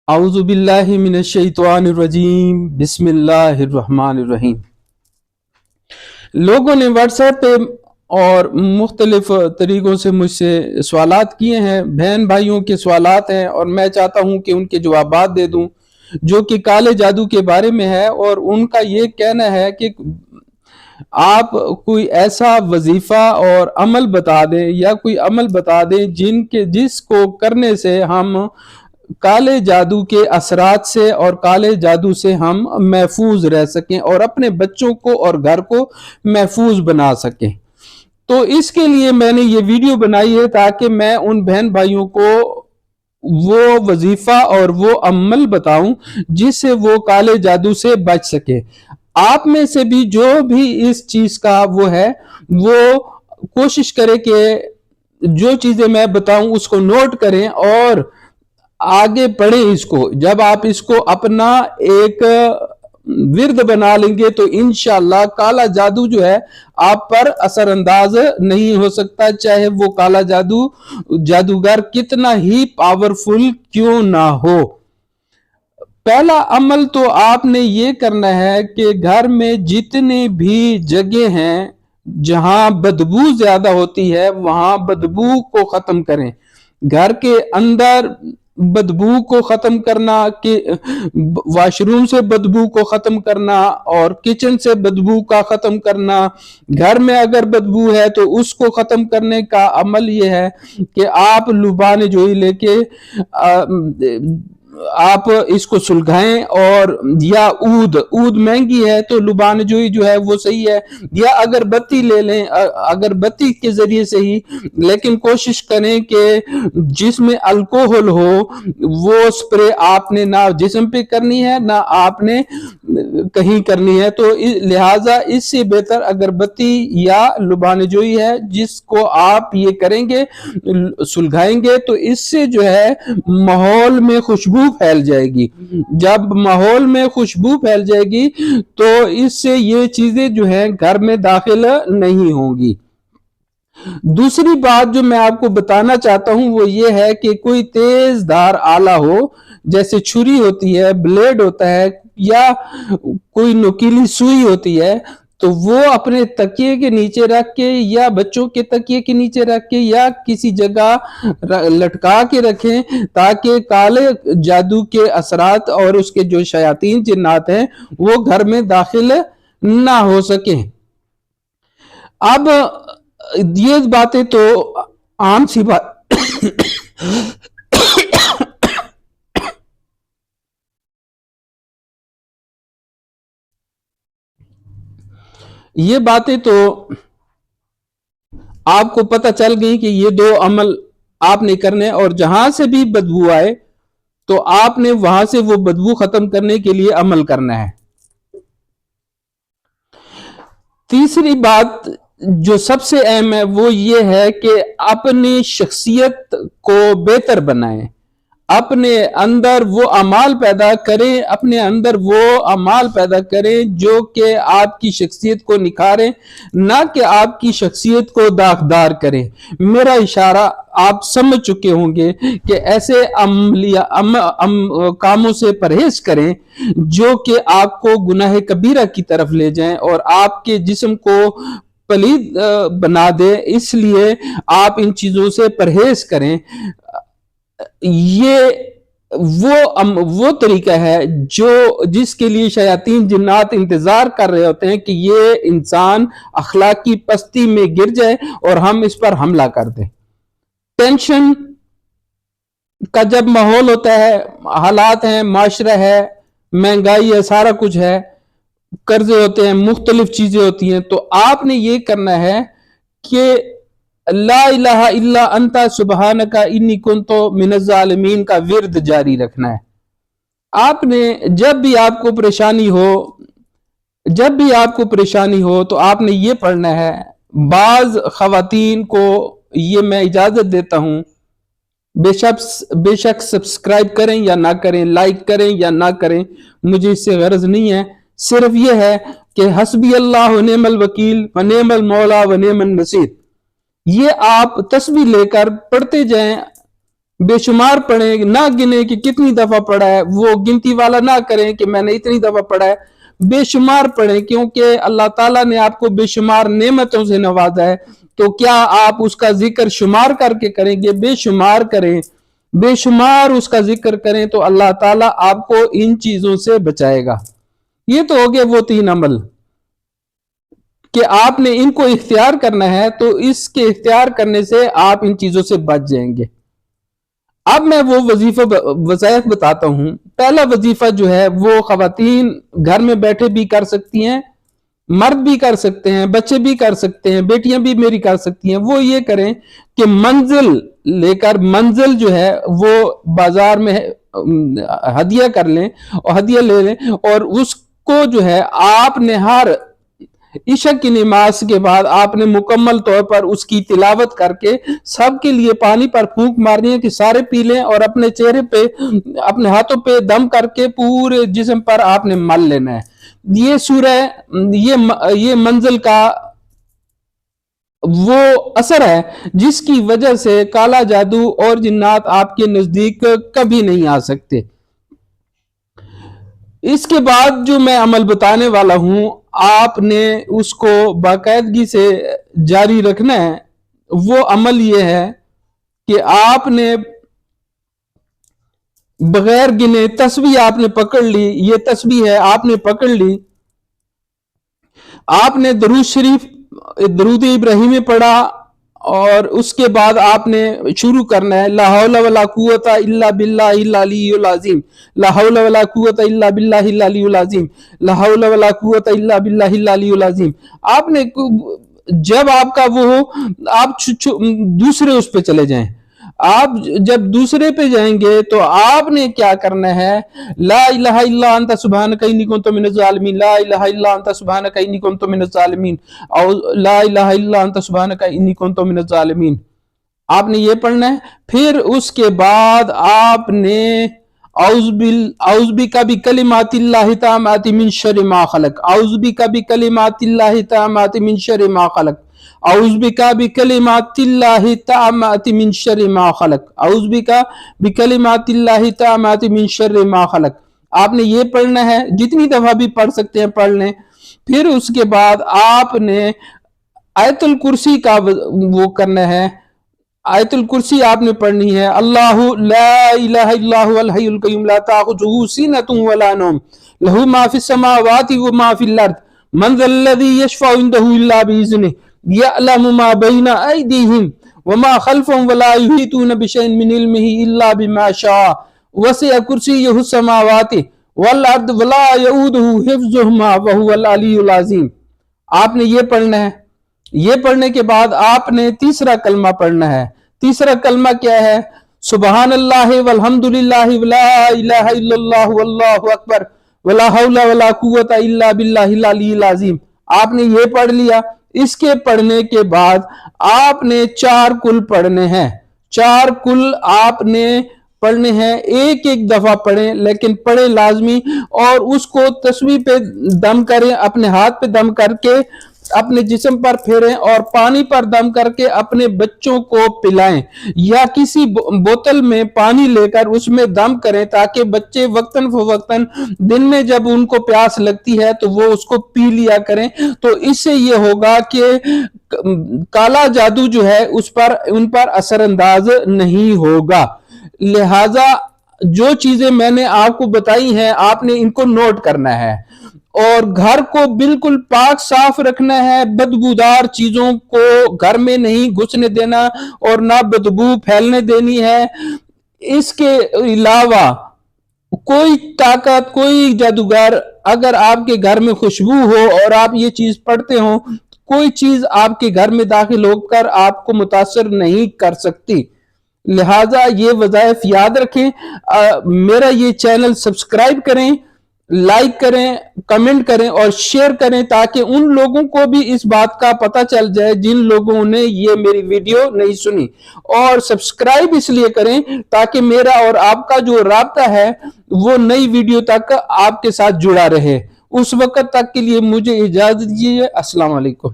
اعوذ باللہ من الشیطان الرجیم بسم اللہ الرحمن الرحیم۔ لوگوں نے واٹس ایپ پہ اور مختلف طریقوں سے مجھ سے سوالات کیے ہیں، بہن بھائیوں کے سوالات ہیں، اور میں چاہتا ہوں کہ ان کے جوابات دے دوں جو کہ کالے جادو کے بارے میں ہے۔ اور ان کا یہ کہنا ہے کہ آپ کوئی ایسا وظیفہ اور عمل بتا دیں یا کوئی عمل بتا دیں جس کو کرنے سے ہم کالے جادو کے اثرات سے اور کالے جادو سے ہم محفوظ رہ سکیں اور اپنے بچوں کو اور گھر کو محفوظ بنا سکیں۔ تو اس کے لیے میں نے یہ ویڈیو بنائی ہے تاکہ میں ان بہن بھائیوں کو وہ وظیفہ اور وہ عمل بتاؤں جس سے وہ کالے جادو سے بچ سکے۔ آپ میں سے بھی جو بھی اس چیز کا وہ ہے وہ کوشش کرے کہ جو چیزیں میں بتاؤں اس کو نوٹ کریں اور آگے پڑھیں اس کو۔ جب آپ اس کو اپنا ایک ورد بنا لیں گے تو انشاءاللہ کالا جادو جو ہے آپ پر اثر انداز نہیں ہو سکتا، چاہے وہ کالا جادوگر کتنا ہی پاورفل کیوں نہ ہو۔ پہلا عمل تو آپ نے یہ کرنا ہے کہ گھر میں جتنے بھی جگہ ہیں جہاں بدبو زیادہ ہوتی ہے وہاں بدبو کو ختم کریں۔ گھر کے اندر بدبو کو ختم کرنا، کہ واش روم سے بدبو کو ختم کرنا اور کچن سے بدبو کا ختم کرنا۔ گھر میں اگر بدبو ہے تو اس کو ختم کرنے کا عمل یہ ہے کہ آپ لبان جوئی لے کے آپ اس کو سلگھائیں، اور یا عود مہنگی ہے تو لبان جوئی جو ہے وہ صحیح ہے، یا اگر بتی لے لیں، اگر بتی کے ذریعے سے ہی، لیکن کوشش کریں کہ جس میں الکوہل ہو وہ سپرے آپ نے نہ جسم پہ کرنی ہے نہ آپ نے کہیں کرنی ہے، تو لہٰذا اس سے بہتر اگربتی یا لبان جوئی ہے جس کو آپ یہ کریں گے سلگھائیں گے تو اس سے جو ہے ماحول میں خوشبو پھیل جائے گی۔ جب ماحول میں خوشبو پھیل جائے گی تو اس سے یہ چیزیں جو ہیں گھر میں داخل نہیں ہوں گی۔ دوسری بات جو میں آپ کو بتانا چاہتا ہوں وہ یہ ہے کہ کوئی تیز دھار آلہ ہو، جیسے چھری ہوتی ہے، بلیڈ ہوتا ہے، یا کوئی نوکیلی سوئی ہوتی ہے، تو وہ اپنے تکیے کے نیچے رکھ کے یا بچوں کے تکیے کے نیچے رکھ کے یا کسی جگہ لٹکا کے رکھیں تاکہ کالے جادو کے اثرات اور اس کے جو شیاطین جنات ہیں وہ گھر میں داخل نہ ہو سکیں۔ اب یہ باتیں تو عام سی بات یہ باتیں تو آپ کو پتہ چل گئی کہ یہ دو عمل آپ نے کرنے، اور جہاں سے بھی بدبو آئے تو آپ نے وہاں سے وہ بدبو ختم کرنے کے لیے عمل کرنا ہے۔ تیسری بات جو سب سے اہم ہے وہ یہ ہے کہ اپنی شخصیت کو بہتر بنائیں، اپنے اندر وہ اعمال پیدا کریں، اپنے اندر وہ اعمال پیدا کریں جو کہ آپ کی شخصیت کو نکھاریں، نہ کہ آپ کی شخصیت کو داغدار کریں۔ میرا اشارہ آپ سمجھ چکے ہوں گے کہ ایسے کاموں سے پرہیز کریں جو کہ آپ کو گناہ کبیرہ کی طرف لے جائیں اور آپ کے جسم کو پلید بنا دے، اس لیے آپ ان چیزوں سے پرہیز کریں۔ یہ وہ طریقہ ہے جس کے لیے شیاطین جنات انتظار کر رہے ہوتے ہیں کہ یہ انسان اخلاقی پستی میں گر جائے اور ہم اس پر حملہ کر دیں۔ ٹینشن کا جب ماحول ہوتا ہے، حالات ہیں، معاشرہ ہے، مہنگائی ہے، سارا کچھ ہے، قرضے ہوتے ہیں، مختلف چیزیں ہوتی ہیں، تو آپ نے یہ کرنا ہے کہ لا الہ الا انت سبحانک انی کنت من الظالمین کا ورد جاری رکھنا ہے۔ آپ نے جب بھی آپ کو پریشانی ہو تو آپ نے یہ پڑھنا ہے۔ بعض خواتین کو یہ میں اجازت دیتا ہوں، بے شک سبسکرائب کریں یا نہ کریں، لائک کریں یا نہ کریں، مجھے اس سے غرض نہیں ہے، صرف یہ ہے کہ حسبی اللہ و نعم الوکیل و نعم المولا و نعم النصیر، یہ آپ تسبیح لے کر پڑھتے جائیں، बेशुमार पढ़ें, ना गिने कि कितनी दफा पढ़ा है, वो गिनती वाला ना करें कि मैंने इतनी दफा पढ़ा है, बेशुमार पढ़ें, क्योंकि अल्लाह ताला ने आपको बेशुमार नेमतों से नवाजा है। तो क्या आप उसका जिक्र शुमार करके करेंगे? बेशुमार करें, बेशुमार उसका जिक्र करें, तो अल्लाह ताला आपको इन चीजों से बचाएगा। ये तो हो गए वो 3 अमल कि आपने इनको इख्तियार करना है, तो इसके इख्तियार करने से आप इन चीजों से बच जाएंगे। अब मैं वो वज़ाइफ बताता हूं। पहला वजीफा जो है वो खवातीन घर में बैठे भी कर सकती हैं, मर्द भी कर सकते हैं, बच्चे भी कर सकते हैं, बेटियां भी मेरी कर सकती हैं। वो ये करें कि मंजिल जो है वो बाजार में हदिया कर लें और हदिया ले लें, और उसको जो है आपने हर इशा की नमाज के बाद आपने मुकम्मल तौर पर उसकी तिलावत करके सबके लिए पानी पर फूंक मारनी है कि सारे पी लें, और अपने चेहरे पे, अपने हाथों पे दम करके पूरे जिस्म पर आपने मल लेना है। ये सूरह, ये मंजिल का वो असर है जिसकी वजह से काला जादू और जिन्नात आपके नजदीक कभी नहीं आ सकते। इसके बाद जो मैं अमल बताने वाला हूं, आपने उसको बाकायदगी से जारी रखना है। वो अमल ये है कि आपने बगैर गिने तस्बीह आपने पकड़ ली, ये तस्बीह है, आपने पकड़ ली, आपने दरूद शरीफ, दरूद इब्राहिमी पढ़ा, और उसके बाद आपने शुरू करना है ला हौला वला कुव्वता इल्ला बिल्लाहिल अलिय्यिल अज़ीम, ला हौला वला कुव्वता इल्ला बिल्लाहिल अलिय्यिल अज़ीम, ला हौला वला कुव्वता इल्ला बिल्लाहिल अलिय्यिल अज़ीम। आपने जब आपका वो हो, आप दूसरे उस पे चले जाएं। आप जब दूसरे पे जाएंगे तो आपने क्या करना है, ला इलाहा इल्ला अंता सुब्हानका इन्नी कुन्तु मिनज़ ज़ालिमीन, ला इलाहा इल्ला अंता सुब्हानका इन्नी कुन्तु मिनज़ ज़ालिमीन, और ला इलाहा इल्ला अंता सुब्हानका इन्नी कुन्तु मिनज़ ज़ालिमीन। आपने ये पढ़ना है। फिर उसके बाद आपने औज़ुबिका बिकलिमातिल्लाहि ताम्माति मिन शर्रि मा खलक, औज़ुबिका बिकलिमातिल्लाहि ताम्माति मिन शर्रि मा खलक, औज़ुबिका बिकलिमातिल्लाहि ताम्माति मिन शर्रि मा खलक, औज़ुबिका बिकलिमातिल्लाहि ताम्माति मिन शर्रि मा खलक। आपने ये पढ़ना है, जितनी दफा भी पढ़ सकते हैं पढ़ लें। फिर उसके बाद आपने आयतुल कुर्सी का वो करना है, आयतुल कुर्सी आपने पढ़नी है। अल्लाहु ला इलाहा इल्ला हुवल हय्युल कय्यूम ला ताखुजुहु सिनतुन वला नौम लहु मा फिस समावाति व मा फिल अर्द मन ज़ल्लज़ी यशफ़उ इंदहु इल्ला बिइज़्निहि यअलमु मा बैना अयदीहिम व मा खल्फ़हुम वला युहीतूना बिशैइन मिन इल्मिहि इल्ला बिमा शाअ वसिअ कुर्सिय्युहु समावाति वल अर्द वला यऊदुहु हिफ्ज़ुहुमा व हुवल अलियुल अज़ीम। आपने ये पढ़ना है। ये पढ़ने के बाद आपने तीसरा कलमा पढ़ना है। तीसरा कलमा क्या है? सुबहानल्लाहि वल्हम्दुलिल्लाहि वला इलाहा इल्लल्लाह वल्लाहु अकबर वला हौला वला कुव्वता इल्ला बिल्लाहिल अलिय्यिल अज़ीम। आपने ये पढ़ लिया। इसके पढ़ने के बाद आपने 4 कुल पढ़ने हैं। 4 कुल आपने पढ़ने हैं, एक एक दफा पढ़ें, लेकिन पढ़े लाजमी, और उसको तस्बीह पे दम करें, अपने हाथ पे दम करके अपने जिस्म पर फेरें, और पानी पर दम करके अपने बच्चों को पिलाएं, या किसी बोतल में पानी लेकर उसमें दम करें, ताकि बच्चे वक्तन फवक्तन दिन में जब उनको प्यास लगती है तो वो उसको पी लिया करें। तो इससे ये होगा कि काला जादू जो है उन पर असरअंदाज नहीं होगा। लिहाजा जो चीजें मैंने आपको बताई हैं, आपने इनको नोट करना है, और घर को बिल्कुल पाक साफ रखना है। बदबूदार चीजों को घर में नहीं घुसने देना और ना बदबू फैलने देनी है। इसके अलावा कोई ताकत, कोई जादूगर अगर आपके घर में खुशबू हो और आप ये चीज पढ़ते हो, कोई चीज आपके घर में दाखिल होकर आपको मुतासर नहीं कर सकती। लिहाजा ये वज़ाइफ याद रखें। मेरा ये चैनल सब्सक्राइब करें, लाइक करें, कमेंट करें और शेयर करें, ताकि उन लोगों को भी इस बात का पता चल जाए जिन लोगों ने ये मेरी वीडियो नहीं सुनी। और सब्सक्राइब इसलिए करें ताकि मेरा और आपका जो राब्ता है वो नई वीडियो तक आपके साथ जुड़ा रहे। उस वक्त तक के लिए मुझे इजाजत दीजिए। अस्सलाम वालेकुम।